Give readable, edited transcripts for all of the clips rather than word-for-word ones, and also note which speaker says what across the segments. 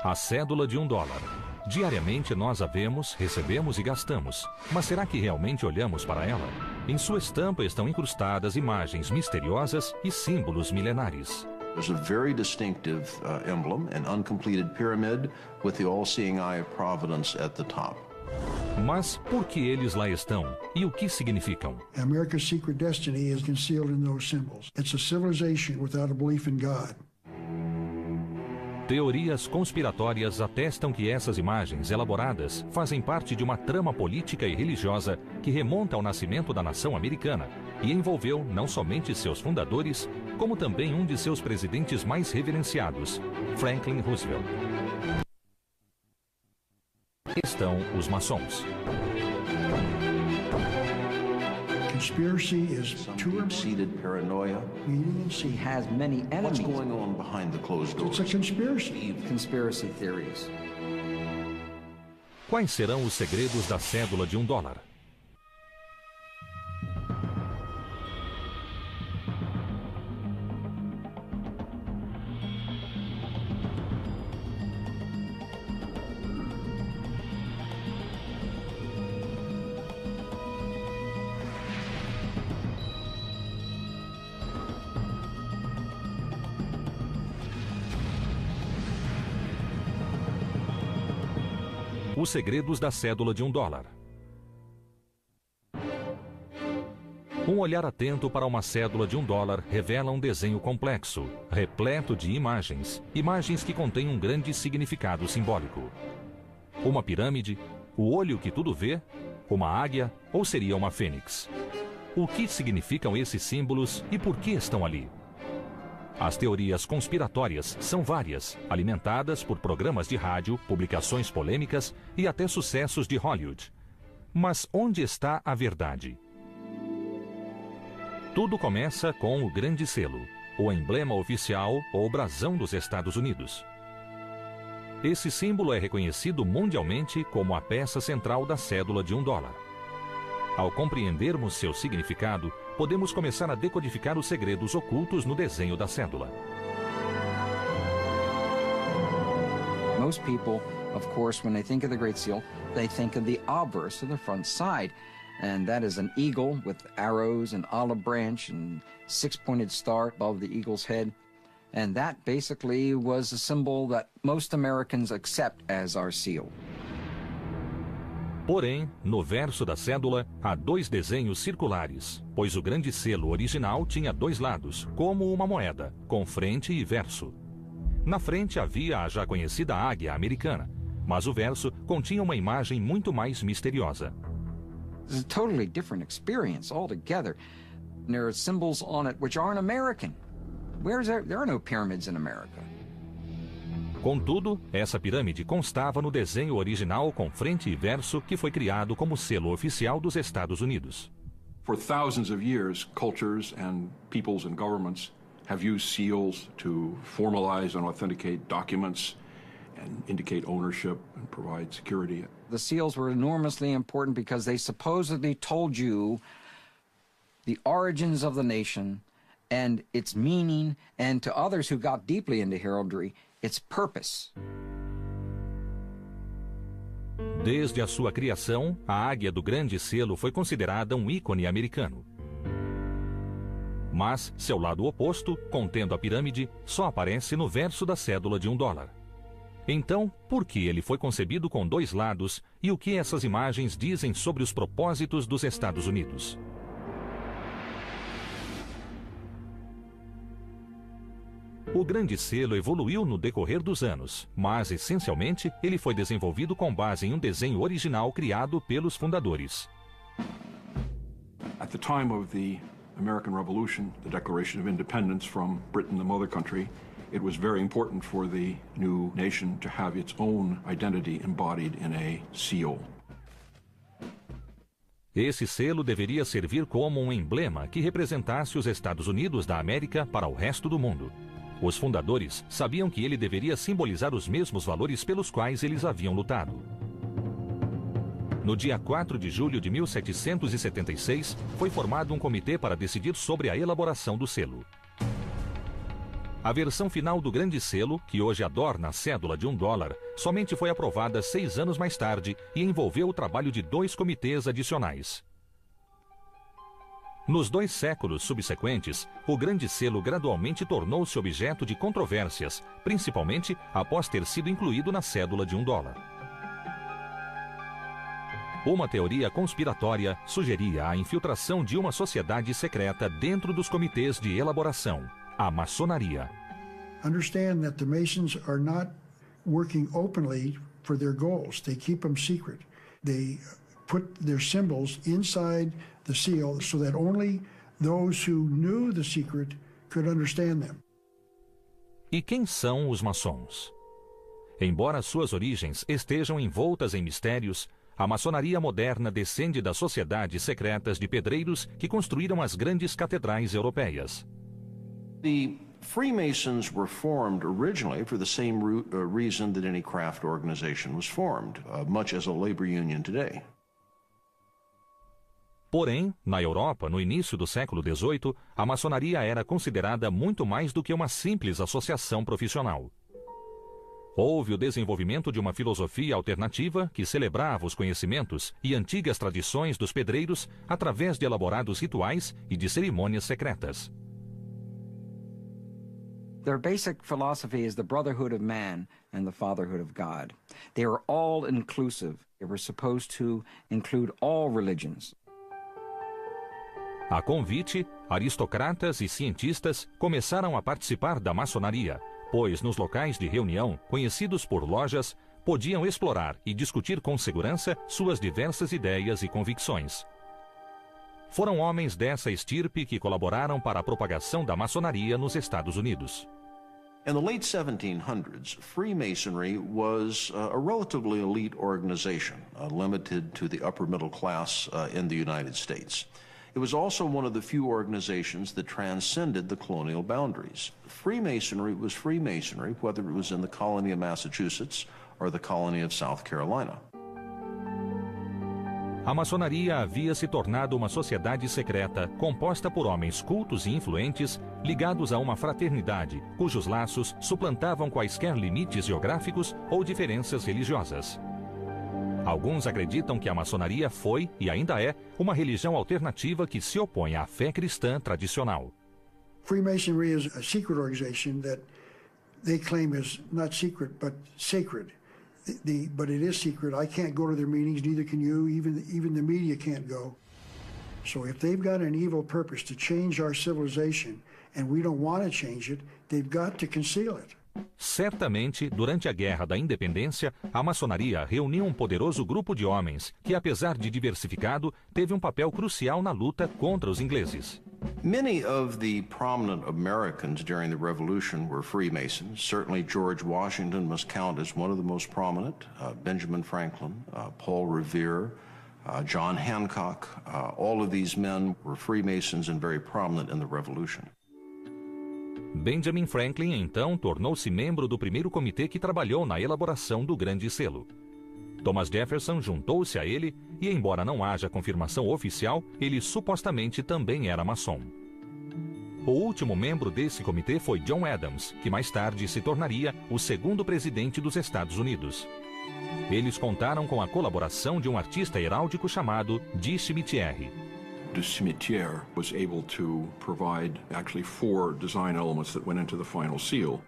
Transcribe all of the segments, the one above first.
Speaker 1: A cédula de $1. Diariamente nós a vemos, recebemos e gastamos. Mas será que realmente olhamos para ela? Em sua estampa estão incrustadas imagens misteriosas e símbolos milenares.
Speaker 2: There's a very distinctive emblem, an uncompleted pyramid with the all-seeing eye of providence at the top.
Speaker 1: Mas por que eles lá estão? E o que significam?
Speaker 3: America's secret destiny is concealed in those symbols. It's a civilization without a belief in God.
Speaker 1: Teorias conspiratórias atestam que essas imagens elaboradas fazem parte de uma trama política e religiosa que remonta ao nascimento da nação americana e envolveu não somente seus fundadores, como também um de seus presidentes mais reverenciados, Franklin Roosevelt. Estão os maçons.
Speaker 3: Conspiracy is
Speaker 2: Some deep-seated paranoia.
Speaker 4: She has many
Speaker 2: What's
Speaker 4: enemies.
Speaker 2: going on behind the closed
Speaker 3: It's
Speaker 2: doors?
Speaker 3: a conspiracy.
Speaker 4: Conspiracy theories.
Speaker 1: Quais serão os segredos da cédula de $1? Os segredos da cédula de $1. Um olhar atento para uma cédula de $1 revela um desenho complexo, repleto de imagens, imagens que contêm um grande significado simbólico. Uma pirâmide, o olho que tudo vê, uma águia ou seria uma fênix? O que significam esses símbolos e por que estão ali? As teorias conspiratórias são várias, alimentadas por programas de rádio, publicações polêmicas e até sucessos de Hollywood. Mas onde está a verdade? Tudo começa com o Grande Selo, o emblema oficial ou brasão dos Estados Unidos. Esse símbolo é reconhecido mundialmente como a peça central da cédula de $1. Ao compreendermos seu significado, podemos começar a decodificar os segredos ocultos no desenho da cédula.
Speaker 4: Most people, of course, when they think of the Great Seal, they think of the obverse of the front side. And that is an eagle with arrows and olive branch and six-pointed star above the eagle's head. And that basically was a symbol that most Americans accept as our seal.
Speaker 1: Porém, no verso da cédula, há dois desenhos circulares, pois o Grande Selo original tinha dois lados, como uma moeda, com frente e verso. Na frente havia a já conhecida águia americana, mas o verso continha uma imagem muito mais misteriosa.
Speaker 4: It's a totally different experience altogether. There are symbols on it which aren't American. There are no pyramids in America.
Speaker 1: Contudo, essa pirâmide constava no desenho original com frente e verso que foi criado como selo oficial dos Estados Unidos.
Speaker 5: For thousands of years, cultures and peoples and governments have used seals to formalize and authenticate documents and indicate ownership and provide security.
Speaker 4: The seals were enormously important because they supposedly told you the origins of the nation and its meaning, and to others who got deeply into heraldry, its purpose.
Speaker 1: Desde a sua criação, a águia do Grande Selo foi considerada um ícone americano. Mas seu lado oposto, contendo a pirâmide, só aparece no verso da cédula de $1. Então, por que ele foi concebido com dois lados e o que essas imagens dizem sobre os propósitos dos Estados Unidos? O Grande Selo evoluiu no decorrer dos anos, mas, essencialmente, ele foi desenvolvido com base em um desenho original criado pelos fundadores.
Speaker 5: At the time of the American Revolution, the Declaration of Independence from Britain, the mother country, it was very important for the new nation to have its own identity embodied in a seal.
Speaker 1: Esse selo deveria servir como um emblema que representasse os Estados Unidos da América para o resto do mundo. Os fundadores sabiam que ele deveria simbolizar os mesmos valores pelos quais eles haviam lutado. No dia 4 de julho de 1776, foi formado um comitê para decidir sobre a elaboração do selo. A versão final do Grande Selo, que hoje adorna a cédula de $1, somente foi aprovada 6 anos mais tarde e envolveu o trabalho de 2 comitês adicionais. Nos 2 séculos subsequentes, o Grande Selo gradualmente tornou-se objeto de controvérsias, principalmente após ter sido incluído na cédula de $1. Uma teoria conspiratória sugeria a infiltração de uma sociedade secreta dentro dos comitês de elaboração, a maçonaria.
Speaker 3: Understand that the Masons are not working openly for their goals. They keep them secret. They put their symbols inside the seal so that only those who knew the secret could understand them.
Speaker 1: E quem são os maçons? Embora suas origens estejam envoltas em mistérios, a maçonaria moderna descende das sociedades secretas de pedreiros que construíram as grandes catedrais europeias.
Speaker 2: The Freemasons were formed originally for the same reason that any craft organization was formed, much as a labor union today.
Speaker 1: Porém, na Europa, no início do século XVIII, a maçonaria era considerada muito mais do que uma simples associação profissional. Houve o desenvolvimento de uma filosofia alternativa que celebrava os conhecimentos e antigas tradições dos pedreiros através de elaborados rituais e de cerimônias secretas.
Speaker 4: Their basic philosophy is the brotherhood of man and the fatherhood of God. They were all inclusive. They were supposed to include all religions.
Speaker 1: A convite, aristocratas e cientistas começaram a participar da maçonaria, pois nos locais de reunião, conhecidos por lojas, podiam explorar e discutir com segurança suas diversas ideias e convicções. Foram homens dessa estirpe que colaboraram para a propagação da maçonaria nos Estados Unidos.
Speaker 2: In the late 1700s, Freemasonry was a relatively elite organization, limited to the upper middle class in the United States. It was also one of the few organizations that transcended the colonial boundaries. Freemasonry was Freemasonry, whether it was in the colony of Massachusetts or the colony of South Carolina.
Speaker 1: A maçonaria havia se tornado uma sociedade secreta composta por homens cultos e influentes ligados a uma fraternidade cujos laços suplantavam quaisquer limites geográficos ou diferenças religiosas. Alguns acreditam que a maçonaria foi, e ainda é, uma religião alternativa que se opõe à fé cristã tradicional.
Speaker 3: Freemasonry is a secret organization that they claim is not secret but sacred. But it is secret. I can't go to their meetings, neither can you. Even the media can't go. So if they've got an evil purpose to change our civilization and we don't want to change it, they've got to conceal it.
Speaker 1: Certamente, durante a Guerra da Independência, a maçonaria reuniu um poderoso grupo de homens que, apesar de diversificado, teve um papel crucial na luta contra os ingleses.
Speaker 2: Many of the prominent Americans during the Revolution were Freemasons. Certainly George Washington must count as one of the most prominent. Benjamin Franklin, Paul Revere, John Hancock, all of these men were Freemasons and very prominent in the Revolution.
Speaker 1: Benjamin Franklin, então, tornou-se membro do primeiro comitê que trabalhou na elaboração do Grande Selo. Thomas Jefferson juntou-se a ele e, embora não haja confirmação oficial, ele supostamente também era maçom. O último membro desse comitê foi John Adams, que mais tarde se tornaria o segundo presidente dos Estados Unidos. Eles contaram com a colaboração de um artista heráldico chamado de Cimetière.
Speaker 5: De Cimetière was able to provide actually 4 design elements that went into the final seal.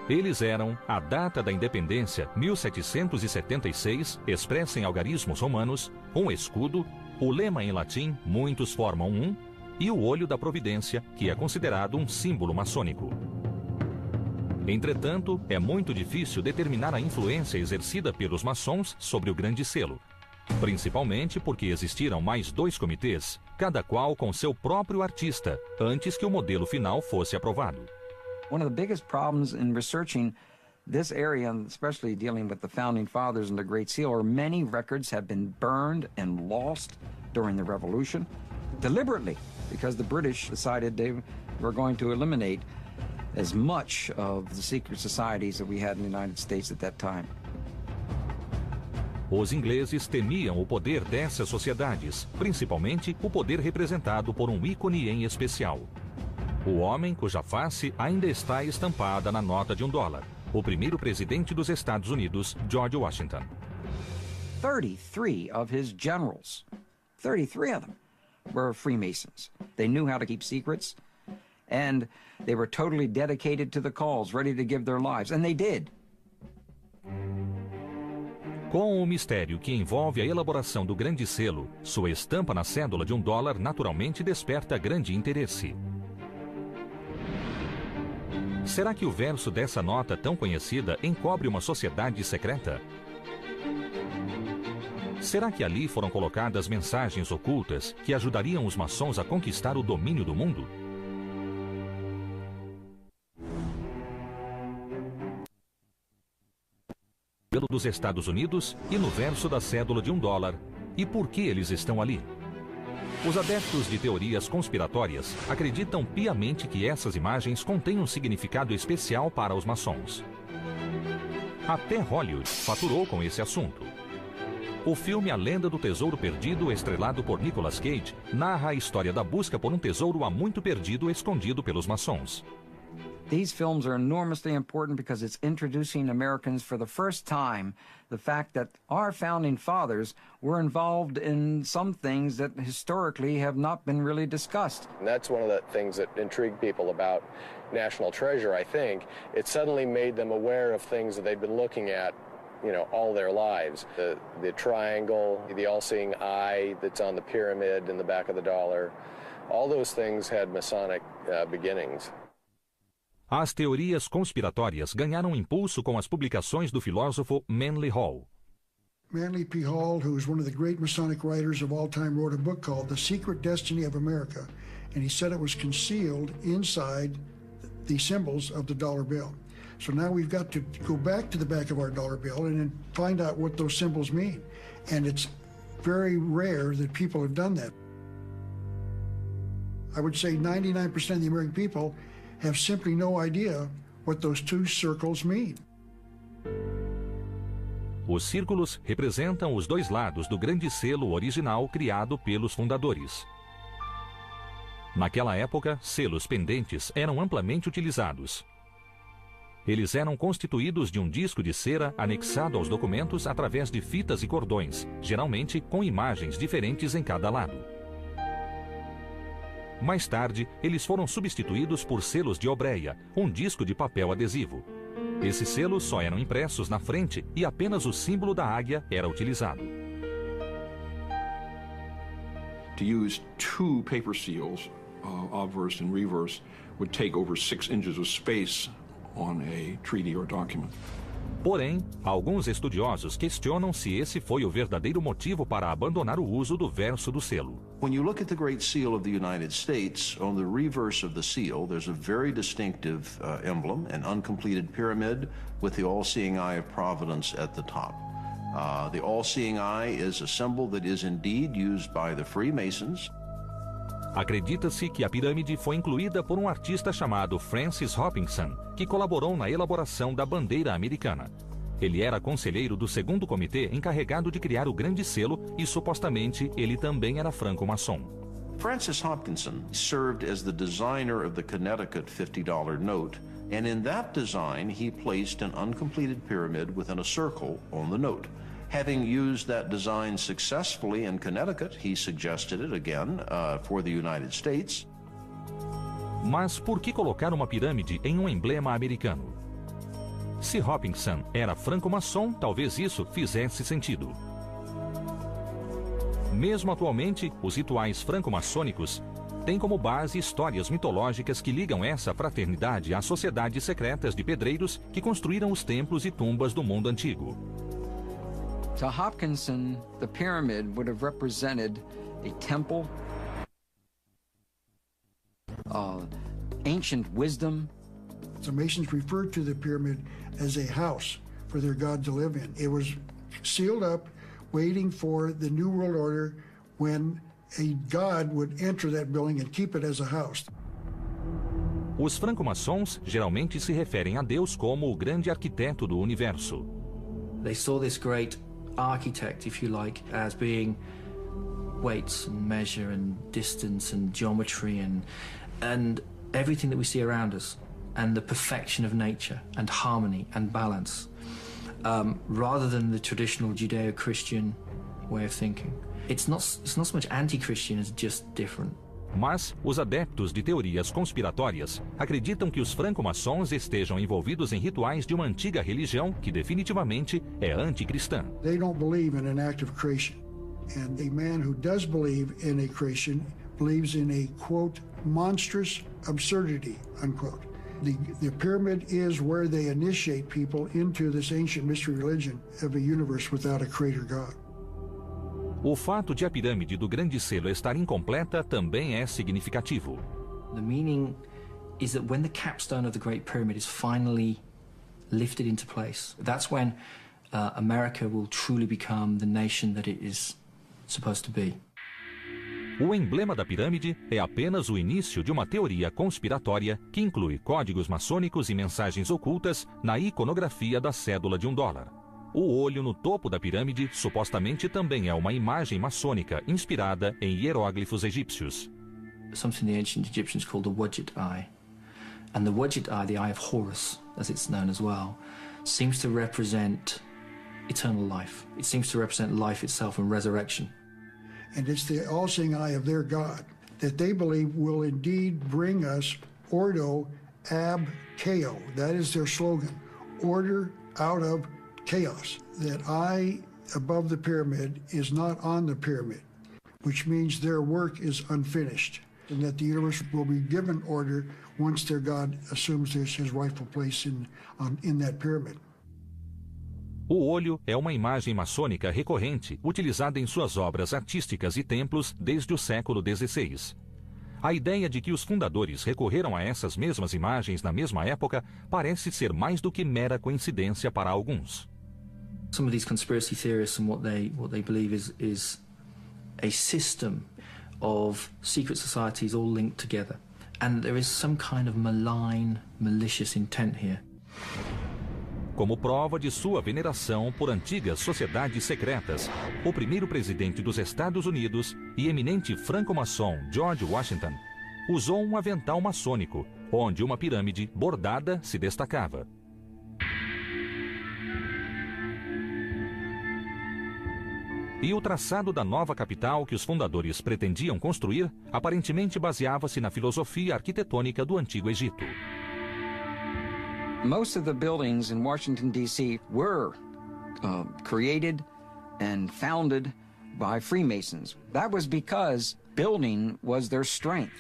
Speaker 1: Eles eram a data da independência, 1776, expressa em algarismos romanos, um escudo, o lema em latim, muitos formam um, e o olho da providência, que é considerado um símbolo maçônico. Entretanto, é muito difícil determinar a influência exercida pelos maçons sobre o Grande Selo, principalmente porque existiram mais 2 comitês, cada qual com seu próprio artista, antes que o modelo final fosse aprovado.
Speaker 4: One of the biggest problems in researching this area, especially dealing with the Founding Fathers and the Great Seal, are many records have been burned and lost during the Revolution, deliberately, because the British decided they were going to eliminate as much of the secret societies that we had in the United States at that time.
Speaker 1: Os ingleses temiam o poder dessas sociedades, principalmente o poder representado por um ícone em especial. O homem cuja face ainda está estampada na nota de $1. O primeiro presidente dos Estados Unidos, George Washington.
Speaker 4: 33 of his generals, 33 of them, were Freemasons. They knew how to keep secrets, and they were totally dedicated to the cause, ready to give their lives, and they did.
Speaker 1: Com o mistério que envolve a elaboração do grande selo, sua estampa na cédula de $1 naturalmente desperta grande interesse. Será que o verso dessa nota tão conhecida encobre uma sociedade secreta? Será que ali foram colocadas mensagens ocultas que ajudariam os maçons a conquistar o domínio do mundo? Dos Estados Unidos e no verso da cédula de $1. E por que eles estão ali? Os adeptos de teorias conspiratórias acreditam piamente que essas imagens contêm um significado especial para os maçons. Até Hollywood faturou com esse assunto. O filme A Lenda do Tesouro Perdido, estrelado por Nicolas Cage, narra a história da busca por um tesouro há muito perdido escondido pelos maçons.
Speaker 4: These films are enormously important because it's introducing Americans for the first time the fact that our founding fathers were involved in some things that historically have not been really discussed.
Speaker 6: And that's one of the things that intrigued people about National Treasure, I think. It suddenly made them aware of things that they'd been looking at, you know, all their lives. The triangle, the all-seeing eye that's on the pyramid in the back of the dollar, all those things had Masonic beginnings.
Speaker 1: As teorias conspiratórias ganharam impulso com as publicações do filósofo Manly Hall.
Speaker 3: Manly P. Hall, who is one of the great Masonic writers of all time, wrote a book called The Secret Destiny of America, and he said it was concealed inside the symbols of the dollar bill. So now we've got to go back to the back of our dollar bill and then find out what those symbols mean. And it's very rare that people have done that. I would say 99% of the American people have simply no idea what those two circles mean.
Speaker 1: Os círculos representam os dois lados do grande selo original criado pelos fundadores. Naquela época, selos pendentes eram amplamente utilizados. Eles eram constituídos de um disco de cera anexado aos documentos através de fitas e cordões, geralmente com imagens diferentes em cada lado. Mais tarde, eles foram substituídos por selos de obreia, um disco de papel adesivo. Esses selos só eram impressos na frente e apenas o símbolo da águia era utilizado.
Speaker 5: To use two paper seals, obverse and reverse, would take over 6 inches of space on a treaty or document.
Speaker 1: Porém, alguns estudiosos questionam se esse foi o verdadeiro motivo para abandonar o uso do verso do selo.
Speaker 2: When you look at the Great Seal of the United States, on the reverse of the seal, there's a very distinctive emblem, an uncompleted pyramid with the all-seeing eye of Providence at the top. The all-seeing eye is a symbol that is indeed used by the Freemasons.
Speaker 1: Acredita-se que a pirâmide foi incluída por um artista chamado Francis Hopkinson, que colaborou na elaboração da bandeira americana. Ele era conselheiro do segundo comitê encarregado de criar o grande selo e supostamente ele também era franco-maçom.
Speaker 2: Francis Hopkinson served as the designer of the Connecticut $50 note, and in that design he placed an uncompleted pyramid within a circle on the note. Having used that design successfully in Connecticut, he suggested it again for the United States.
Speaker 1: Mas por que colocar uma pirâmide em um emblema americano? Se Hopkinson era franco-maçom, talvez isso fizesse sentido. Mesmo atualmente, os rituais franco-maçônicos têm como base histórias mitológicas que ligam essa fraternidade às sociedades secretas de pedreiros que construíram os templos e tumbas do mundo antigo.
Speaker 4: To Hopkinson, the pyramid would have represented a temple, ancient wisdom.
Speaker 3: The Masons referred to the pyramid as a house for their God to live in. It was sealed up, waiting for the New World Order when a God would enter that building and keep it as a house.
Speaker 1: Os franco-maçons geralmente se referem a Deus como o grande arquiteto do universo.
Speaker 7: They saw this great architect, if you like, as being weights and measure and distance and geometry and everything that we see around us and the perfection of nature and harmony and balance, rather than the traditional Judeo-Christian way of thinking. It's not so much anti-Christian as just different.
Speaker 1: Mas os adeptos de teorias conspiratórias acreditam que os franco-maçons estejam envolvidos em rituais de uma antiga religião que definitivamente é anticristã.
Speaker 3: They don't believe in an act of creation. And a man who does believe in a creation believes in a, quote, monstrous absurdity, unquote. The pyramid is where they initiate people into this ancient mystery religion of a universe without a creator God.
Speaker 1: O fato de a pirâmide do Grande Selo estar incompleta também é significativo.
Speaker 7: The meaning is that when the capstone of the Great Pyramid is finally lifted into place, that's when America will truly become the nation that it is supposed to be.
Speaker 1: O emblema da pirâmide é apenas o início de uma teoria conspiratória que inclui códigos maçônicos e mensagens ocultas na iconografia da cédula de $1. O olho no topo da pirâmide supostamente também é uma imagem maçônica inspirada em hieróglifos egípcios.
Speaker 7: Something the ancient Egyptians called the Wadjet Eye. And the Wadjet Eye, the Eye of Horus, as it's known as well, seems to represent eternal life. It seems to represent life itself and resurrection.
Speaker 3: And it's the all-seeing eye of their God that they believe will indeed bring us Ordo ab Chao. That is their slogan, order out of chaos. That eye above the pyramid is not on the pyramid, which means their work is unfinished, and that the universe will be given order once their God assumes his rightful place in that pyramid.
Speaker 1: O olho é uma imagem maçônica recorrente, utilizada em suas obras artísticas e templos desde o século XVI. A ideia de que os fundadores recorreram a essas mesmas imagens na mesma época parece ser mais do que mera coincidência para alguns.
Speaker 7: Some of these conspiracy theorists and what they believe is a system of secret societies all linked together, and there is some kind of malign, malicious intent here.
Speaker 1: Como prova de sua veneração por antigas sociedades secretas, o primeiro presidente dos Estados Unidos e eminente franco-maçom George Washington usou um avental maçônico, onde uma pirâmide bordada se destacava. E o traçado da nova capital que os fundadores pretendiam construir aparentemente baseava-se na filosofia arquitetônica do Antigo Egito.
Speaker 4: Most of the buildings in Washington, D.C. were created and founded by Freemasons. That was because building was their strength.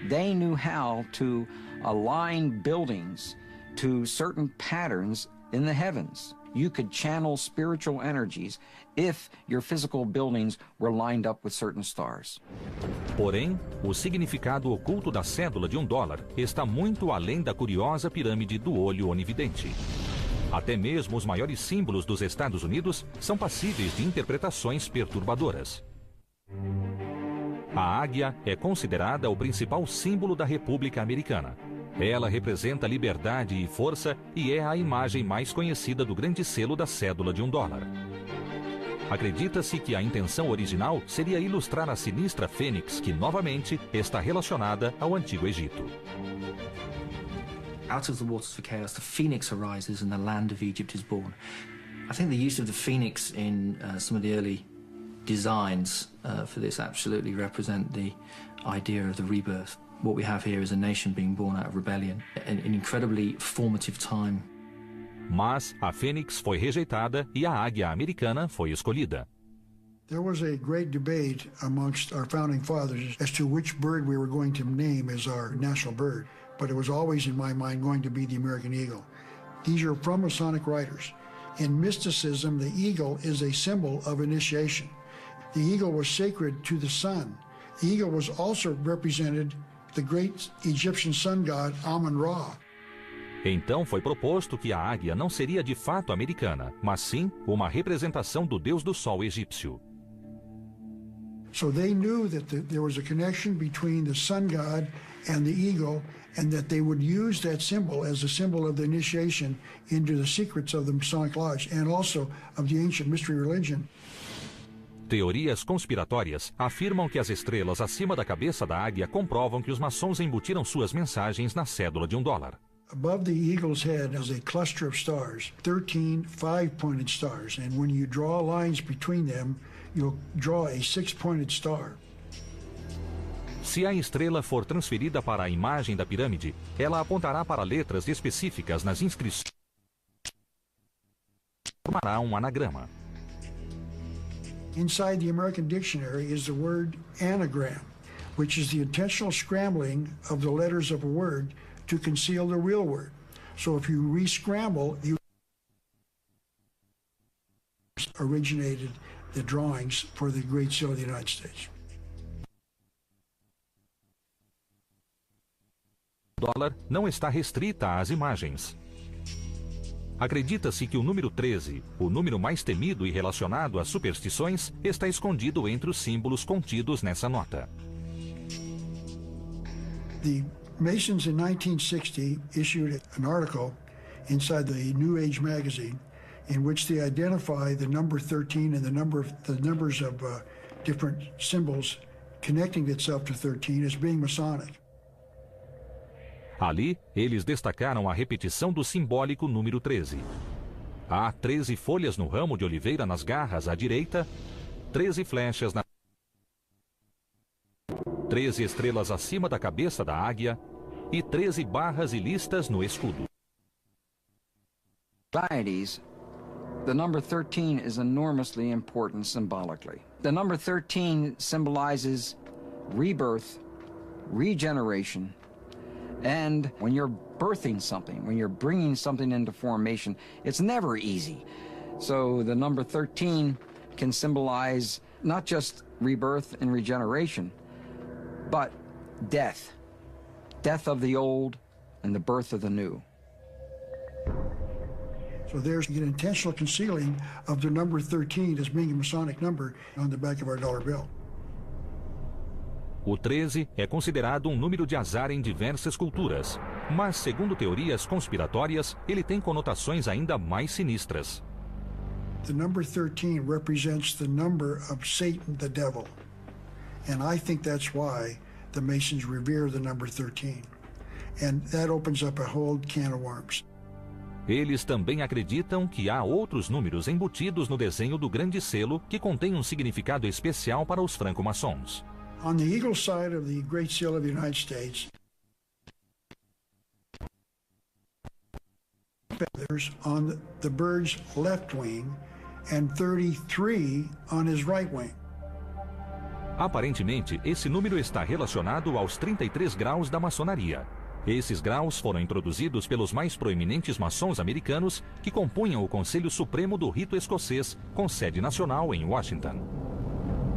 Speaker 4: They knew how to align buildings to certain patterns in the heavens. You could channel spiritual energies if your physical buildings were lined up with certain stars.
Speaker 1: Porém, o significado oculto da cédula de $1 está muito além da curiosa pirâmide do olho onividente. Até mesmo os maiores símbolos dos Estados Unidos são passíveis de interpretações perturbadoras. A águia é considerada o principal símbolo da República Americana. Ela representa liberdade e força e é a imagem mais conhecida do grande selo da cédula de $1. Acredita-se que a intenção original seria ilustrar a sinistra fênix que, novamente, está relacionada ao Antigo Egito.
Speaker 7: Out of the waters for chaos, the phoenix arises and the land of Egypt is born. I think the use of the phoenix in some of the early designs for this absolutely represent the idea of the rebirth. What we have here is a nation being born out of rebellion, an incredibly formative time.
Speaker 1: Mas a fênix foi rejeitada e a águia americana foi escolhida.
Speaker 3: There was a great debate amongst our founding fathers as to which bird we were going to name as our national bird, but it was always in my mind going to be the American eagle. These are from Masonic writers. In mysticism, the eagle is a symbol of initiation. The eagle was sacred to the sun. The eagle was also represented the great Egyptian sun god Amun-Ra.
Speaker 1: Então foi proposto que a águia não seria de fato americana, mas sim uma representação do deus do sol egípcio.
Speaker 3: So they knew that there was a connection between the sun god and the eagle, and that they would use that symbol as a symbol of the initiation into the secrets of the Masonic Lodge and also of the ancient mystery religion.
Speaker 1: Teorias conspiratórias afirmam que as estrelas acima da cabeça da águia comprovam que os maçons embutiram suas mensagens na cédula de $1.
Speaker 3: Above the eagle's head is a cluster of stars, 13 5-pointed stars, and when you draw lines between them, you'll draw a 6-pointed star.
Speaker 1: Se a estrela for transferida para a imagem da pirâmide, ela apontará para letras específicas nas inscrições e formará um anagrama.
Speaker 3: Inside the American dictionary is the word anagram, which is the intentional scrambling of the letters of a word to conceal the real word. So if you re-scramble, you originated the drawings for the Great Seal of the United States.
Speaker 1: O dólar não está restrita às imagens. Acredita-se que o número 13, o número mais temido e relacionado às superstições, está escondido entre os símbolos contidos nessa nota.
Speaker 3: The Masons in 1960 issued an article inside the New Age magazine in which they identify the number 13 and the numbers of different symbols connecting itself to 13 as being Masonic.
Speaker 1: Ali, eles destacaram a repetição do simbólico número 13. Há 13 folhas no ramo de oliveira nas garras à direita, 13 flechas na 13 estrelas acima da cabeça da águia e 13 barras e listas no escudo.
Speaker 4: Societies, the number 13 is enormously important symbolically. The number 13 symbolizes rebirth, regeneration, and when you're birthing something, when you're bringing something into formation, it's never easy. So the number 13 can symbolize not just rebirth and regeneration, but death. Death of the old and the birth of the new.
Speaker 3: So there's an intentional concealing of the number 13 as being a Masonic number on the back of our dollar bill.
Speaker 1: O 13 é considerado um número de azar em diversas culturas, mas, segundo teorias conspiratórias, ele tem conotações ainda mais sinistras.
Speaker 3: The number 13 represents the number of Satan, the devil. And I think that's why the Masons revere the number 13. And that opens up a whole can of worms.
Speaker 1: Eles também acreditam que há outros números embutidos no desenho do grande selo que contém um significado especial para os franco-maçons.
Speaker 3: On the eagle side of the Great Seal of the United States, feathers on the bird's left wing and 33 on his right wing.
Speaker 1: Aparentemente, esse número está relacionado aos 33 graus da maçonaria. Esses graus foram introduzidos pelos mais proeminentes maçons americanos que compunham o Conselho Supremo do Rito Escocês, com sede nacional em Washington.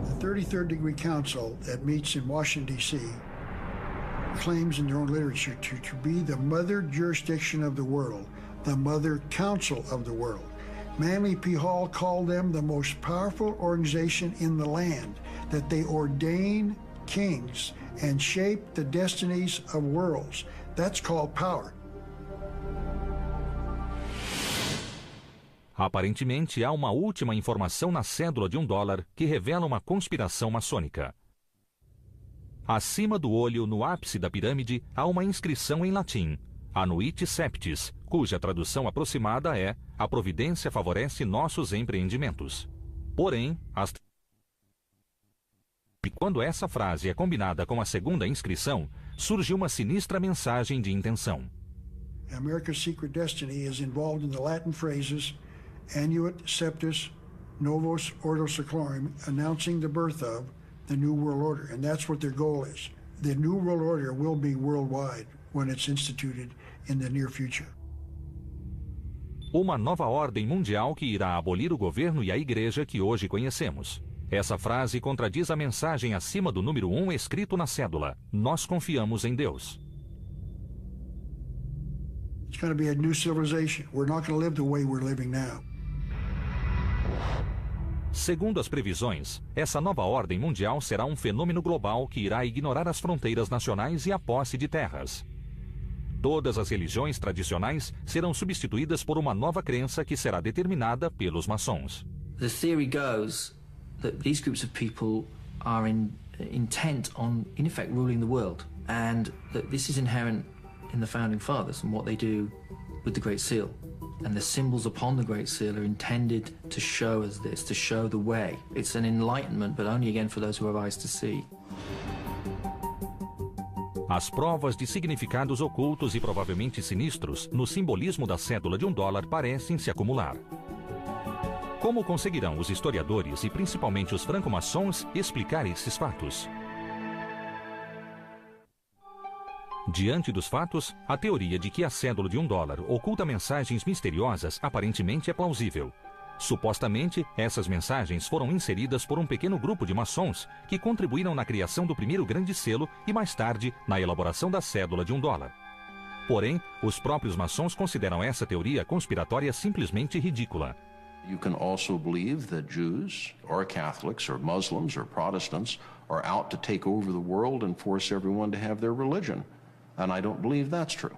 Speaker 3: The 33rd Degree Council that meets in Washington, D.C. claims in their own literature to be the mother jurisdiction of the world, the mother council of the world. Manly P. Hall called them the most powerful organization in the land, that they ordain kings and shape the destinies of worlds. That's called power.
Speaker 1: Aparentemente, há uma última informação na cédula de $1 que revela uma conspiração maçônica. Acima do olho, no ápice da pirâmide, há uma inscrição em latim, Anuit Septis, cuja tradução aproximada é "A providência favorece nossos empreendimentos". Porém, e quando essa frase é combinada com a segunda inscrição, surge uma sinistra mensagem de intenção.
Speaker 3: America's secret destiny is involved in the Latin phrases Annuit Septis Novus Ordo Seclorum, announcing the birth of the New World Order, and that's what their goal is. The New World Order will be worldwide when it's instituted in the near future.
Speaker 1: Uma nova ordem mundial que irá abolir o governo e a igreja que hoje conhecemos. Essa frase contradiz a mensagem acima do número 1 escrito na cédula. Nós confiamos em Deus.
Speaker 3: It's going to be a new civilization. We're not going to live the way we're living now.
Speaker 1: Segundo as previsões, essa nova ordem mundial será um fenômeno global que irá ignorar as fronteiras nacionais e a posse de terras. Todas as religiões tradicionais serão substituídas por uma nova crença que será determinada pelos maçons.
Speaker 7: The theory goes that these groups of people are intent on, in effect, ruling the world, and that this is inherent in the Founding Fathers and what they do with the Great Seal. And the symbols upon the Great Seal are intended to show us this, to show the way. It's an enlightenment, but only again for those who have eyes to see.
Speaker 1: As provas de significados ocultos e provavelmente sinistros no simbolismo da cédula de $1 parecem se acumular. Como conseguirão os historiadores e principalmente os franco-maçons explicar esses fatos? Diante dos fatos, a teoria de que a cédula de $1 oculta mensagens misteriosas aparentemente é plausível. Supostamente, essas mensagens foram inseridas por um pequeno grupo de maçons que contribuíram na criação do primeiro grande selo e mais tarde na elaboração da cédula de $1. Porém, os próprios maçons consideram essa teoria conspiratória simplesmente ridícula.
Speaker 2: You can also believe that Jews or Catholics or Muslims or Protestants are out to take over the world and force everyone to have their religion. And I don't believe that's true.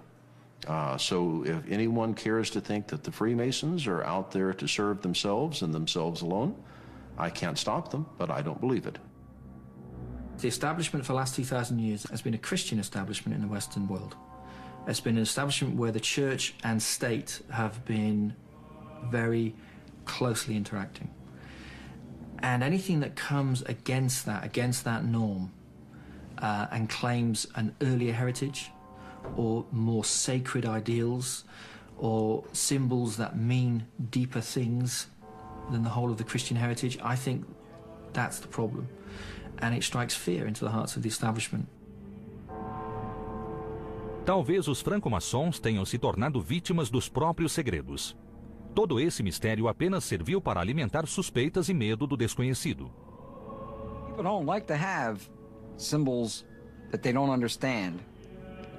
Speaker 2: So if anyone cares to think that the Freemasons are out there to serve themselves and themselves alone, I can't stop them, but I don't believe it.
Speaker 7: The establishment for the last 2,000 years has been a Christian establishment in the Western world. It's been an establishment where the church and state have been very closely interacting. And anything that comes against that norm, and claims an earlier heritage or more sacred ideals or symbols that mean deeper things than the whole of the Christian heritage, I think that's the problem. And it strikes fear into the hearts of the establishment.
Speaker 1: Talvez os franco-maçons tenham se tornado vítimas dos próprios segredos. Todo esse mistério apenas serviu para alimentar suspeitas e medo do desconhecido.
Speaker 4: People don't like to have symbols that they don't understand,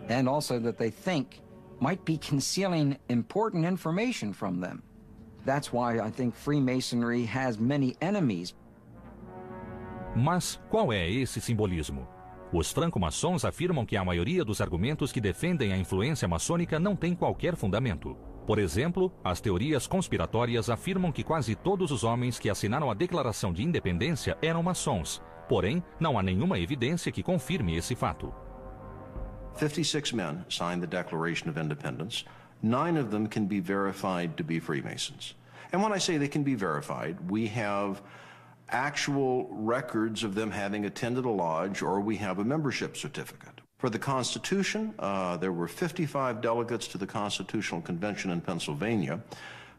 Speaker 4: and also that they think might be concealing important information from them. That's why I think Freemasonry has many enemies.
Speaker 1: Mas qual é esse simbolismo? Os franco-maçons afirmam que a maioria dos argumentos que defendem a influência maçônica não tem qualquer fundamento. Por exemplo, as teorias conspiratórias afirmam que quase todos os homens que assinaram a Declaração de Independência eram maçons. Porém, não há nenhuma evidência que confirme esse fato.
Speaker 2: 56 men signed the Declaration of Independence. 9 of them can be verified to be Freemasons. And when I say they can be verified, we have actual records of them having attended a lodge, or we have a membership certificate. For the Constitution, there were 55 delegates to the Constitutional Convention in Pennsylvania.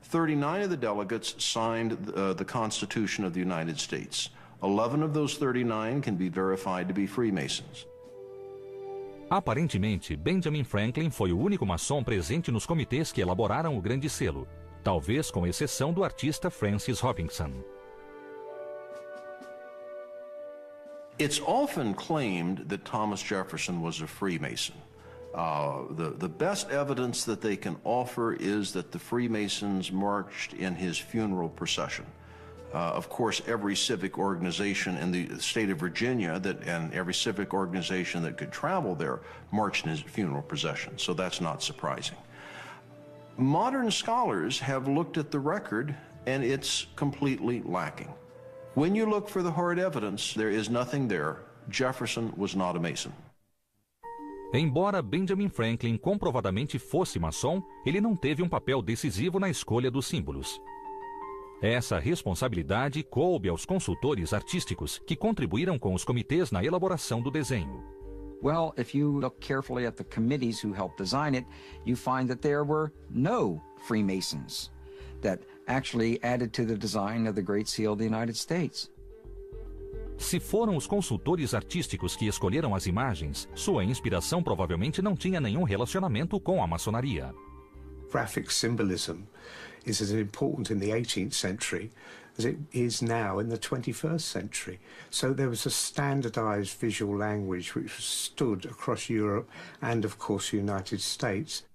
Speaker 2: 39 of the delegates signed the Constitution of the United States. 11 of those 39 can be verified to be Freemasons.
Speaker 1: Aparentemente, Benjamin Franklin foi o único maçom presente nos comitês que elaboraram o Grande Selo, talvez com exceção do artista Francis Hopkinson.
Speaker 2: It's often claimed that Thomas Jefferson was a Freemason. The best evidence that they can offer is that the Freemasons marched in his funeral procession. Of course, every civic organization in the state of Virginia and every civic organization that could travel there marched in his funeral procession, so that's not surprising. Modern scholars have looked at the record, and it's completely lacking. When you look for the hard evidence, there is nothing there. Jefferson was not a Mason.
Speaker 1: Embora Benjamin Franklin comprovadamente fosse maçom, ele não teve um papel decisivo na escolha dos símbolos. Essa responsabilidade coube aos consultores artísticos que contribuíram com os comitês na elaboração do desenho.
Speaker 4: Well, if you look carefully at the committees who helped design it, you find that there were no Freemasons that actually added to the design of the Great Seal of the United States.
Speaker 1: Se foram os consultores artísticos que escolheram as imagens, sua inspiração provavelmente não tinha nenhum relacionamento com a maçonaria.
Speaker 8: Graphic symbolism is as important in the 18th century as it is now in the 21st century. So there was a standardized visual language which stood across Europe and, of course, the United States.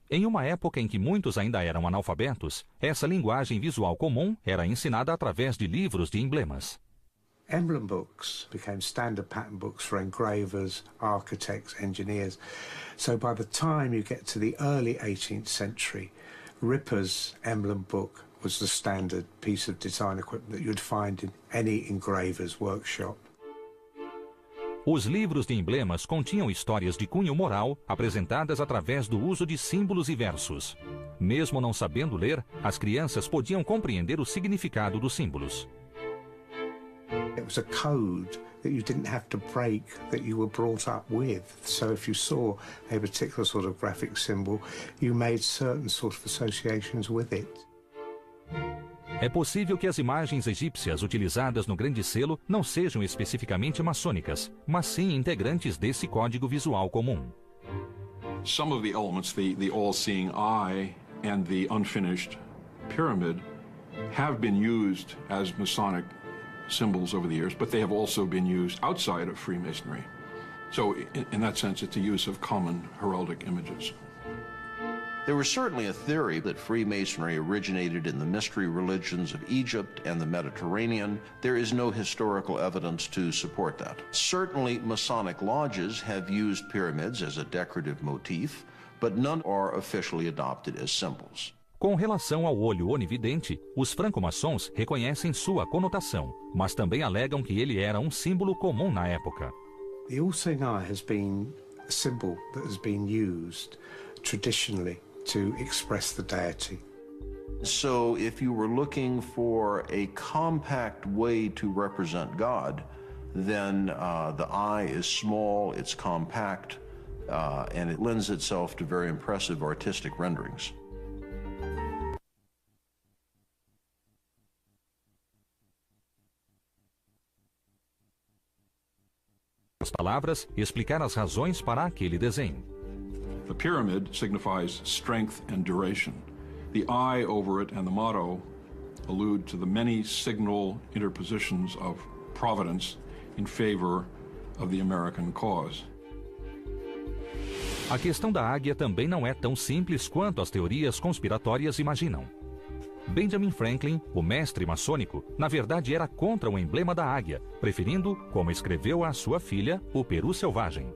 Speaker 1: Em uma época em que muitos ainda eram analfabetos, essa linguagem visual comum era ensinada através de livros de emblemas.
Speaker 8: Emblem books became standard pattern books for engravers, architects, engineers. So by the time you get to the early 18th century, Ripper's emblem book was the standard piece of design equipment that you'd find in any engraver's workshop.
Speaker 1: Os livros de emblemas continham histórias de cunho moral apresentadas através do uso de símbolos e versos. Mesmo não sabendo ler, as crianças podiam compreender o significado dos símbolos.
Speaker 8: It was a code that you didn't have to break, that you were brought up with. So if you saw a particular sort of graphic symbol, you made certain sort of associations with it.
Speaker 1: É possível que as imagens egípcias utilizadas no Grande Selo não sejam especificamente maçônicas, mas sim integrantes desse código visual comum.
Speaker 5: Some of the elements, the all-seeing eye and the unfinished pyramid, have been used as Masonic symbols over the years, but they have also been used outside of Freemasonry. So in that sense, it's a use of common heraldic images.
Speaker 2: There was certainly a theory that Freemasonry originated in the mystery religions of Egypt and the Mediterranean. There is no historical evidence to support that. Certainly, Masonic lodges have used pyramids as a decorative motif, but none are officially adopted as symbols.
Speaker 1: Com relação ao olho onividente, os franco-maçons reconhecem sua conotação, mas também alegam que ele era um símbolo comum na época.
Speaker 8: The all-seeing eye has been a symbol that has been used traditionally to express the deity.
Speaker 2: So if you were looking for a compact way to represent God, then the eye is small, it's compact, and it lends itself to very impressive artistic renderings.
Speaker 1: As palavras, explicar as razões para aquele desenho.
Speaker 5: The pyramid signifies strength and duration. The eye over it and the motto allude to the many signal interpositions of providence in favor of the American cause.
Speaker 1: A questão da águia também não é tão simples quanto as teorias conspiratórias imaginam. Benjamin Franklin, o mestre maçônico, na verdade era contra o emblema da águia, preferindo, como escreveu a sua filha, o peru selvagem.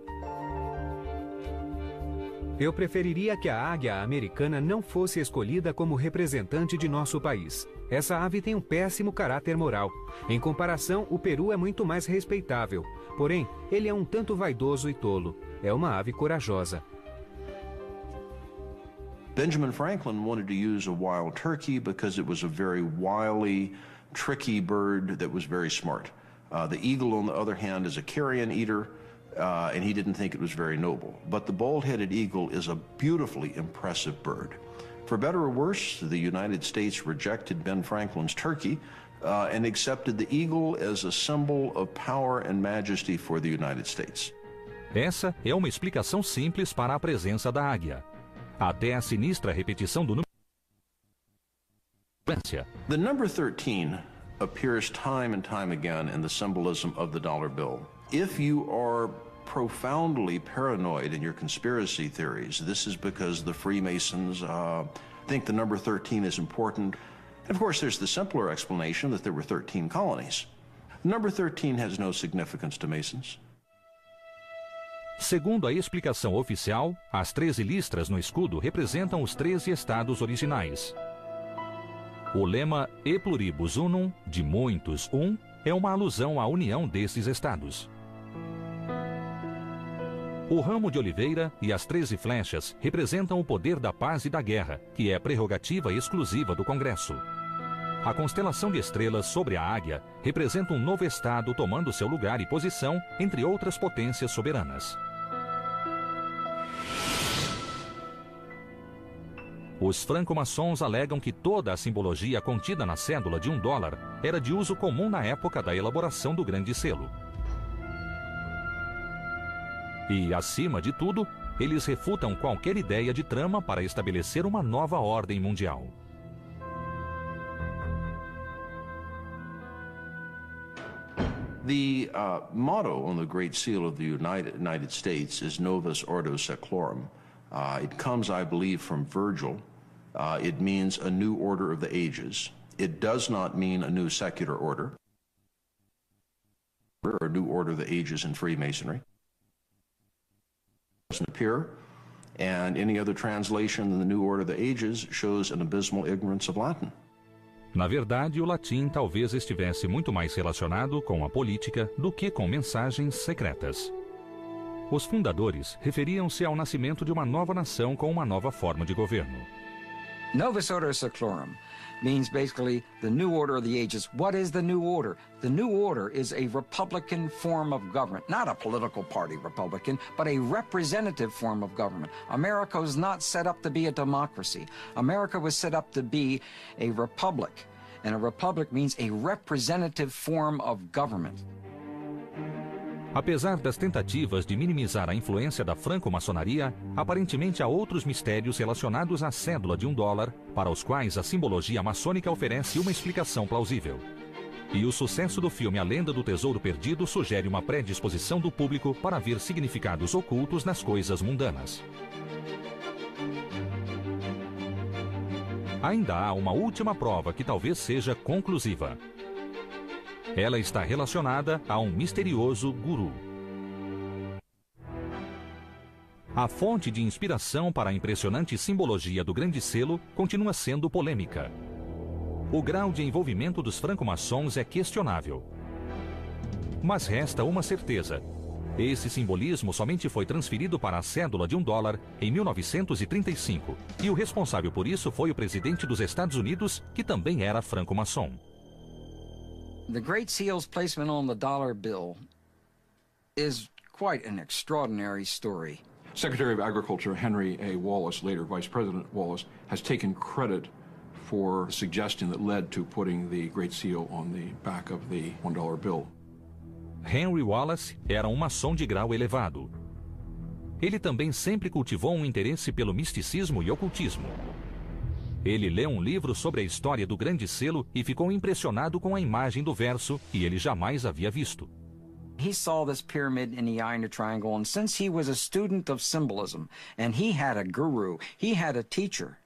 Speaker 9: Eu preferiria que a águia americana não fosse escolhida como representante de nosso país. Essa ave tem um péssimo caráter moral. Em comparação, o peru é muito mais respeitável. Porém, ele é um tanto vaidoso e tolo. É uma ave corajosa.
Speaker 2: Benjamin Franklin wanted to use a wild turkey because it was a very wily, tricky bird that was very smart. The eagle, on the other hand, is a carrion eater, and he didn't think it was very noble. But the bald-headed eagle is a beautifully impressive bird. For better or worse, the United States rejected Ben Franklin's turkey and accepted the eagle as a symbol of power and majesty for the United States.
Speaker 1: Essa é uma explicação simples para a presença da águia. Até a sinistra repetição do número.
Speaker 2: The number 13 appears time and time again in the symbolism of the dollar bill. If you are profoundly paranoid in your conspiracy theories, this is because the Freemasons think the number 13 is important. And of course, there's the simpler explanation that there were 13 colonies. Number 13 has no significance to Masons.
Speaker 1: Segundo a explicação oficial, as 13 listras no escudo representam os 13 estados originais. O lema E pluribus unum, de muitos um, é uma alusão à união desses estados. O ramo de oliveira e as 13 flechas representam o poder da paz e da guerra, que é prerrogativa exclusiva do Congresso. A constelação de estrelas sobre a águia representa um novo estado tomando seu lugar e posição entre outras potências soberanas. Os franco-maçons alegam que toda a simbologia contida na cédula de $1 era de uso comum na época da elaboração do Grande Selo. E, acima de tudo, eles refutam qualquer ideia de trama para estabelecer uma nova ordem mundial.
Speaker 2: The motto on the Great Seal of the United States is Novus Ordo Seclorum. It comes, I believe, from Virgil. It means a new order of the ages. It does not mean a new secular order or a new order of the ages in Freemasonry. It doesn't appear, and any other translation in the new order of the ages shows an abysmal ignorance of Latin.
Speaker 1: Na verdade, o latim talvez estivesse muito mais relacionado com a política do que com mensagens secretas. Os fundadores referiam-se ao nascimento de uma nova nação com uma nova forma de governo.
Speaker 4: Novus Ordo Seclorum means basically the new order of the ages. What is the new order? The new order is a republican form of government, not a political party republican, but a representative form of government. America was not set up to be a democracy. America was set up to be a republic, and a republic means a representative form of government.
Speaker 1: Apesar das tentativas de minimizar a influência da franco-maçonaria, aparentemente há outros mistérios relacionados à cédula de $1, para os quais a simbologia maçônica oferece uma explicação plausível. E o sucesso do filme A Lenda do Tesouro Perdido sugere uma predisposição do público para ver significados ocultos nas coisas mundanas. Ainda há uma última prova que talvez seja conclusiva. Ela está relacionada a um misterioso guru. A fonte de inspiração para a impressionante simbologia do grande selo continua sendo polêmica. O grau de envolvimento dos franco-maçons é questionável. Mas resta uma certeza. Esse simbolismo somente foi transferido para a cédula de $1 em 1935, e o responsável por isso foi o presidente dos Estados Unidos, que também era franco-maçom.
Speaker 4: The Great Seal's placement on the dollar bill is quite an extraordinary story.
Speaker 5: Secretary of Agriculture Henry A. Wallace, later Vice President Wallace, has taken credit for the suggestion that led to putting the Great Seal on the back of the $1 bill.
Speaker 1: Henry Wallace era um maçom de grau elevado. Ele também sempre cultivou um interesse pelo misticismo e ocultismo. Ele leu um livro sobre a história do grande selo e ficou impressionado com a imagem do verso que ele jamais havia visto.
Speaker 4: He saw this pyramid in the eye in the triangle, and since he was a student of symbolism, and he had a guru, he had a teacher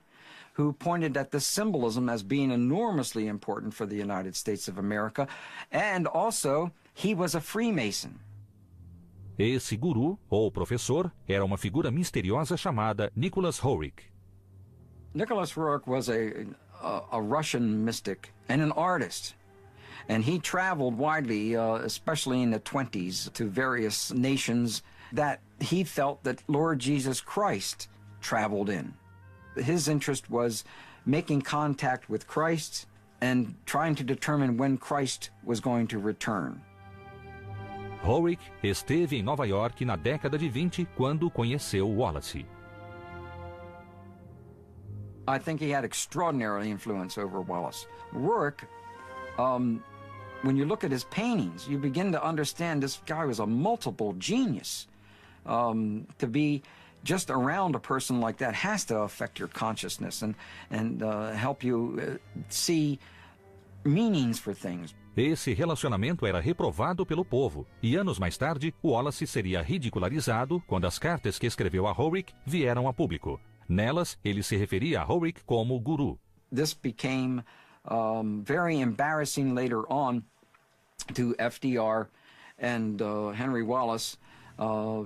Speaker 4: who pointed at the symbolism as being enormously important for the United States of America, and also he was a Freemason.
Speaker 1: Esse guru, ou professor, era uma figura misteriosa chamada Nicholas Roerich.
Speaker 4: Nicholas Roerich was a Russian mystic and an artist. And he traveled widely, especially in the 20s, to various nations that he felt that Lord Jesus Christ traveled in. His interest was making contact with Christ and trying to determine when Christ was going to return.
Speaker 1: Roerich esteve em Nova York na década de 20 quando conheceu Wallace.
Speaker 4: I think he had extraordinary influence over Wallace. Roerich, when you look at his paintings, you begin to understand this guy was a multiple genius. To be just around a person like that has to affect your consciousness and help you see meanings for things.
Speaker 1: Esse relacionamento era reprovado pelo povo, e anos mais tarde, Wallace seria ridicularizado quando as cartas que escreveu a Roerich vieram a público. Nelas, ele se referia a Roerich como guru.
Speaker 4: This became very embarrassing later on to FDR and Henry Wallace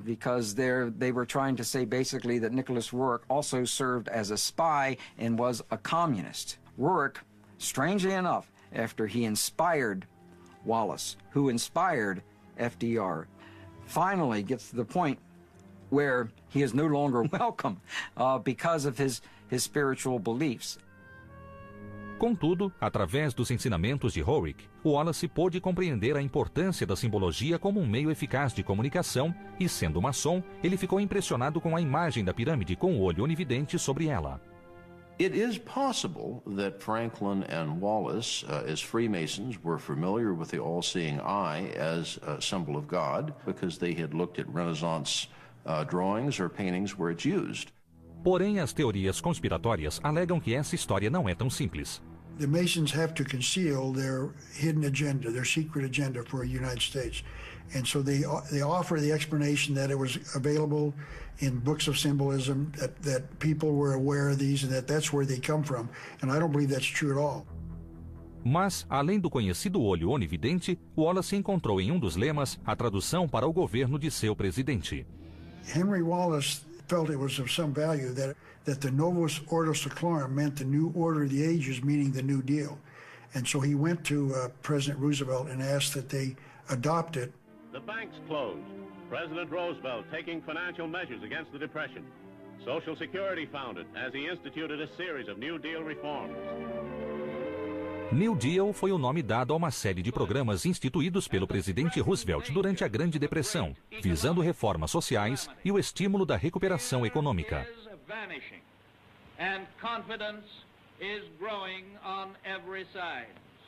Speaker 4: because they were trying to say basically that Nicholas Roerich also served as a spy and was a communist. Roerich, strangely enough, after he inspired Wallace, who inspired FDR, finally gets to the point where he is no longer welcome because of his spiritual beliefs.
Speaker 1: Contudo, através dos ensinamentos de Roerich, Wallace pôde compreender a importância da simbologia como um meio eficaz de comunicação e, sendo maçom, ele ficou impressionado com a imagem da pirâmide com o olho onividente sobre ela.
Speaker 2: It is possible that Franklin and Wallace, as Freemasons, were familiar with the all-seeing eye as a symbol of God because they had looked at Renaissance drawings or paintings where it's used.
Speaker 1: Porém, as teorias conspiratórias alegam que essa história não é tão simples.
Speaker 3: The Masons have to conceal their hidden agenda, their secret agenda for the United States. And so they offer the explanation that it was available in books of symbolism, that people were aware of these, and that's where they come from. And I don't believe that's true at all.
Speaker 1: Mas, além do conhecido olho onividente, Wallace encontrou em um dos lemas a tradução para o governo de seu presidente.
Speaker 3: Henry Wallace felt it was of some value that the Novus Ordo Seclorum meant the new order of the ages, meaning the New Deal. And so he went to President Roosevelt and asked that they adopt it.
Speaker 10: The banks closed. President Roosevelt taking financial measures against the Depression. Social Security founded as he instituted a series of New Deal reforms.
Speaker 1: New Deal foi o nome dado a uma série de programas instituídos pelo presidente Roosevelt durante a Grande Depressão, visando reformas sociais e o estímulo da recuperação econômica.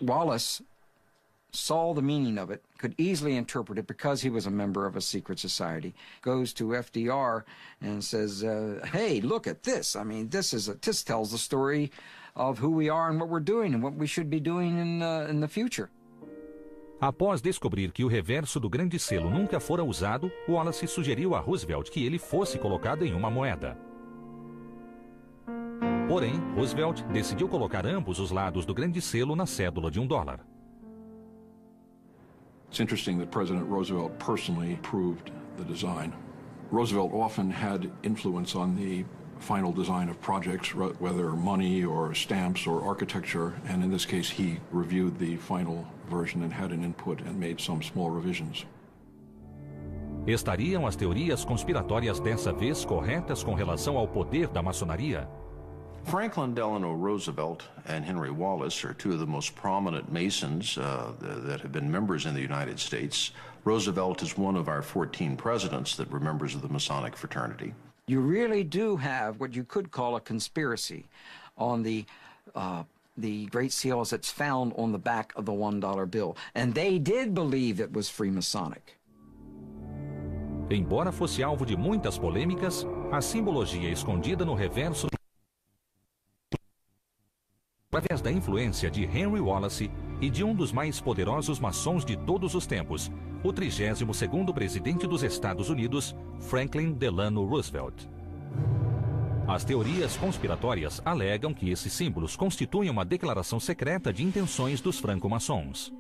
Speaker 4: Wallace saw the meaning of it, could easily interpret it because he was a member of a secret society, goes to FDR and says, hey, look at this. I mean, this tells the story of who we are and what we're doing and what we should be doing in the future.
Speaker 1: Após descobrir que o reverso do grande selo nunca fora usado, Wallace sugeriu a Roosevelt que ele fosse colocado em uma moeda. Porém, Roosevelt decidiu colocar ambos os lados do grande selo na cédula de $1.
Speaker 5: It's interesting that President Roosevelt personally approved the design. Roosevelt often had influence on the final design of projects, whether money or stamps or architecture, and in this case he reviewed the final version and had an input and made some small revisions.
Speaker 1: Estariam as teorias conspiratórias dessa vez corretas com relação ao poder da maçonaria?
Speaker 2: Franklin Delano Roosevelt and Henry Wallace are two of the most prominent Masons that have been members in the United States. Roosevelt is one of our 14 presidents that were members of the Masonic fraternity.
Speaker 4: You really do have what you could call a conspiracy on the Great Seal as it's found on the back of the $1 bill. And they did believe it was Freemasonic.
Speaker 1: Embora fosse alvo de muitas polêmicas, a simbologia escondida no reverso através da influência de Henry Wallace e de um dos mais poderosos maçons de todos os tempos, o 32º presidente dos Estados Unidos, Franklin Delano Roosevelt. As teorias conspiratórias alegam que esses símbolos constituem uma declaração secreta de intenções dos franco-maçons.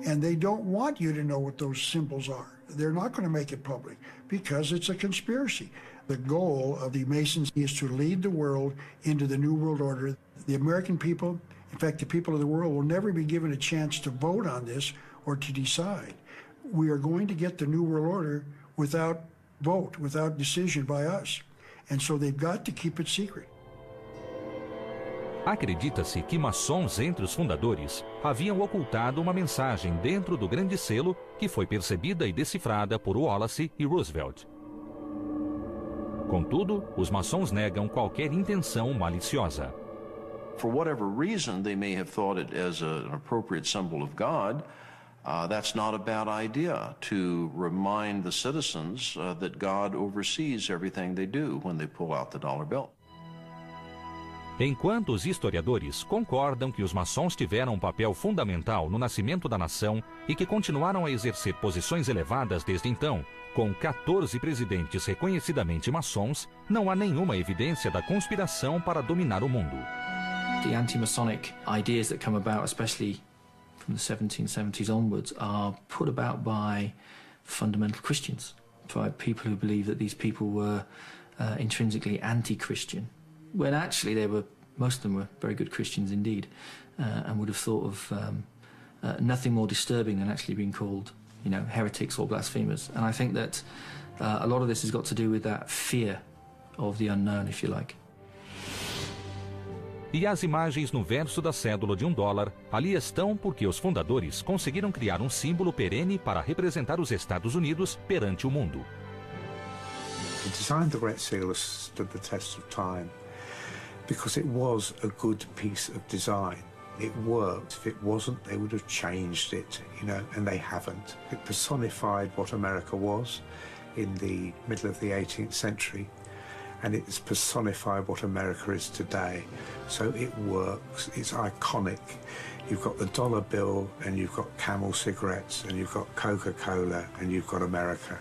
Speaker 3: And they don't want you to know what those symbols are. They're not going to make it public because it's a conspiracy. The goal of the Masons is to lead the world into the New World Order. The American people, in fact, the people of the world, will never be given a chance to vote on this or to decide. We are going to get the New World Order without vote, without decision by us. And so they've got to keep it secret.
Speaker 1: Acredita-se que maçons entre os fundadores haviam ocultado uma mensagem dentro do grande selo que foi percebida e decifrada por Wallace e Roosevelt. Contudo, os maçons negam qualquer intenção maliciosa.
Speaker 2: For whatever reason they may have thought it as an appropriate symbol of God, that's not a bad idea to remind the citizens that God oversees everything they do when they pull out the dollar bill.
Speaker 1: Enquanto os historiadores concordam que os maçons tiveram um papel fundamental no nascimento da nação e que continuaram a exercer posições elevadas desde então, com 14 presidentes reconhecidamente maçons, não há nenhuma evidência da conspiração para dominar o mundo.
Speaker 7: The anti-Masonic ideas that come about, especially from the 1770s onwards, are put about by fundamental Christians, by people who believe that these people were intrinsically anti-Christian, when actually most of them were very good Christians indeed, and would have thought of nothing more disturbing than actually being called, heretics or blasphemers. And I think that a lot of this has got to do with that fear of the unknown, if you like.
Speaker 1: E as imagens no verso da cédula de $1 ali estão porque os fundadores conseguiram criar um símbolo perene para representar os Estados Unidos perante o mundo.
Speaker 8: The design of the Great Seal has stood the test of time because it was a good piece of design. It worked. If it wasn't, they would have changed it, and they haven't. It personified what America was in the middle of the 18th century, and it's personified what America is today. So it works. It's iconic. You've got the dollar bill, and you've got Camel cigarettes, and you've got Coca-Cola, and you've got America.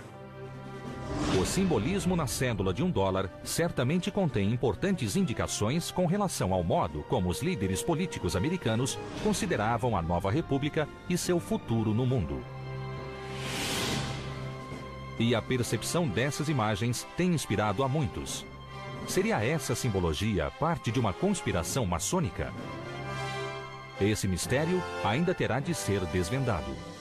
Speaker 1: O simbolismo na cédula de $1 certamente contém importantes indicações com relação ao modo como os líderes políticos americanos consideravam a nova república e seu futuro no mundo. E a percepção dessas imagens tem inspirado a muitos. Seria essa simbologia parte de uma conspiração maçônica? Esse mistério ainda terá de ser desvendado.